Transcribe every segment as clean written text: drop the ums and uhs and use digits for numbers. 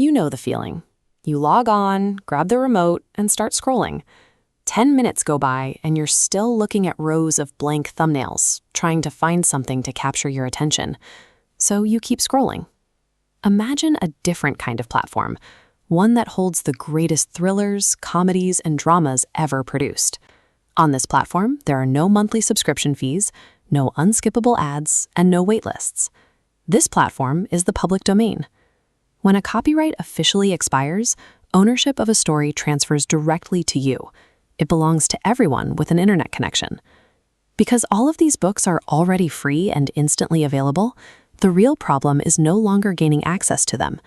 You know the feeling. You log on, grab the remote, and start scrolling. 10 minutes go by, and you're still looking at rows of blank thumbnails, trying to find something to capture your attention. So you keep scrolling. Imagine a different kind of platform, one that holds the greatest thrillers, comedies, and dramas ever produced. On this platform, there are no monthly subscription fees, no unskippable ads, and no waitlists. This platform is the public domain. When a copyright officially expires, ownership of a story transfers directly to you. It belongs to everyone with an internet connection. Because all of these books are already free and instantly available, the real problem is no longer gaining access to them.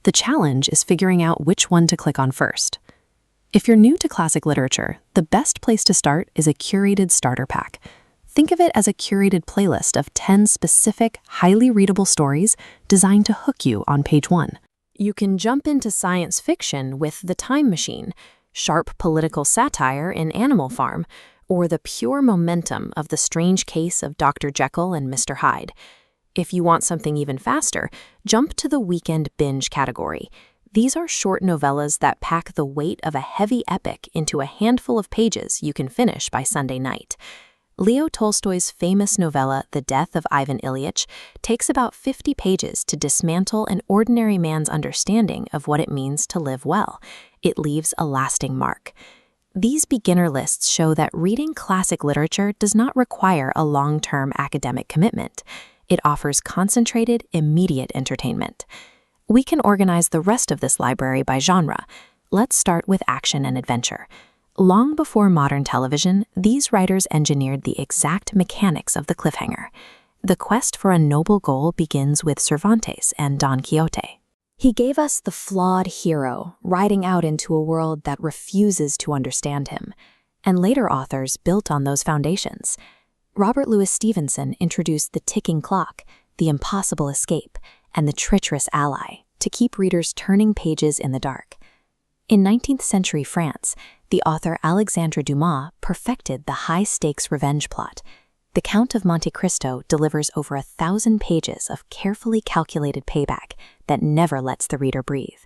The challenge is figuring out which one to click on first. If you're new to classic literature, the best place to start is a curated starter pack. Think of it as a curated playlist of 10 specific, highly readable stories designed to hook you on page 1. You can jump into science fiction with The Time Machine, sharp political satire in Animal Farm, or the pure momentum of The Strange Case of Dr. Jekyll and Mr. Hyde. If you want something even faster, jump to the weekend binge category. These are short novellas that pack the weight of a heavy epic into a handful of pages you can finish by Sunday night. Leo Tolstoy's famous novella, The Death of Ivan Ilyich, takes about 50 pages to dismantle an ordinary man's understanding of what it means to live well. It leaves a lasting mark. These beginner lists show that reading classic literature does not require a long-term academic commitment. It offers concentrated, immediate entertainment. We can organize the rest of this library by genre. Let's start with action and adventure. Long before modern television, these writers engineered the exact mechanics of the cliffhanger. The quest for a noble goal begins with Cervantes and Don Quixote. He gave us the flawed hero riding out into a world that refuses to understand him, and later authors built on those foundations. Robert Louis Stevenson introduced the ticking clock, the impossible escape, and the treacherous ally to keep readers turning pages in the dark. In 19th century France, the author Alexandre Dumas perfected the high-stakes revenge plot. The Count of Monte Cristo delivers over 1,000 pages of carefully calculated payback that never lets the reader breathe.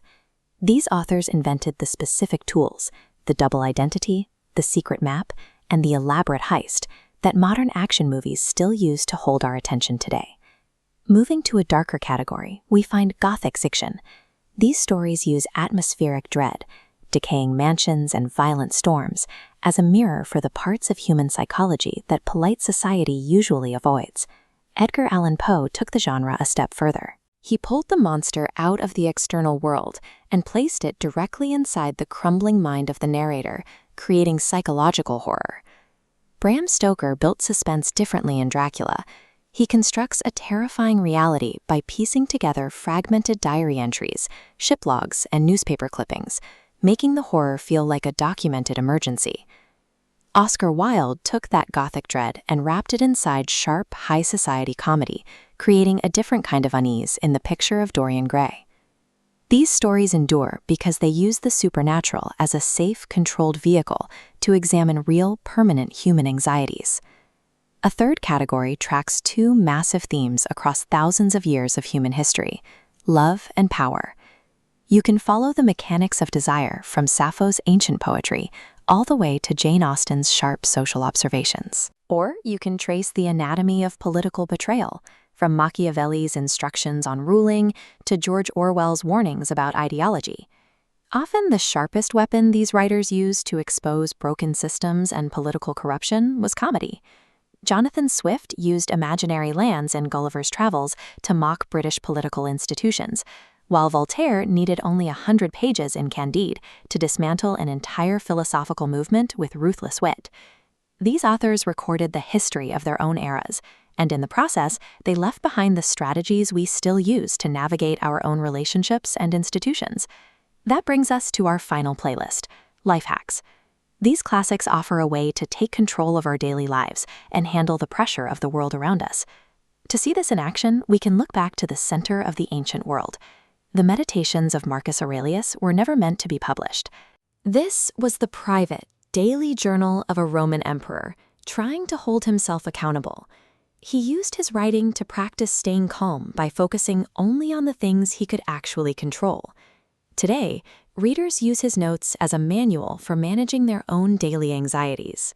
These authors invented the specific tools, the double identity, the secret map, and the elaborate heist that modern action movies still use to hold our attention today. Moving to a darker category, we find Gothic fiction. These stories use atmospheric dread, decaying mansions and violent storms, as a mirror for the parts of human psychology that polite society usually avoids. Edgar Allan Poe took the genre a step further. He pulled the monster out of the external world and placed it directly inside the crumbling mind of the narrator, creating psychological horror. Bram Stoker built suspense differently in Dracula. He constructs a terrifying reality by piecing together fragmented diary entries, ship logs, and newspaper clippings, making the horror feel like a documented emergency. Oscar Wilde took that Gothic dread and wrapped it inside sharp, high-society comedy, creating a different kind of unease in The Picture of Dorian Gray. These stories endure because they use the supernatural as a safe, controlled vehicle to examine real, permanent human anxieties. A third category tracks two massive themes across thousands of years of human history: love and power. You can follow the mechanics of desire from Sappho's ancient poetry all the way to Jane Austen's sharp social observations. Or you can trace the anatomy of political betrayal, from Machiavelli's instructions on ruling to George Orwell's warnings about ideology. Often the sharpest weapon these writers used to expose broken systems and political corruption was comedy. Jonathan Swift used imaginary lands in Gulliver's Travels to mock British political institutions, while Voltaire needed only 100 pages in Candide to dismantle an entire philosophical movement with ruthless wit. These authors recorded the history of their own eras, and in the process, they left behind the strategies we still use to navigate our own relationships and institutions. That brings us to our final playlist, Life Hacks. These classics offer a way to take control of our daily lives and handle the pressure of the world around us. To see this in action, we can look back to the center of the ancient world. The Meditations of Marcus Aurelius were never meant to be published. This was the private, daily journal of a Roman emperor, trying to hold himself accountable. He used his writing to practice staying calm by focusing only on the things he could actually control. Today, readers use his notes as a manual for managing their own daily anxieties.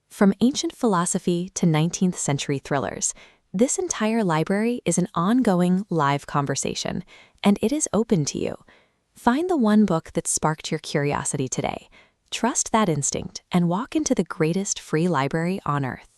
From ancient philosophy to 19th century thrillers, this entire library is an ongoing live conversation, and it is open to you. Find the one book that sparked your curiosity today. Trust that instinct and walk into the greatest free library on earth.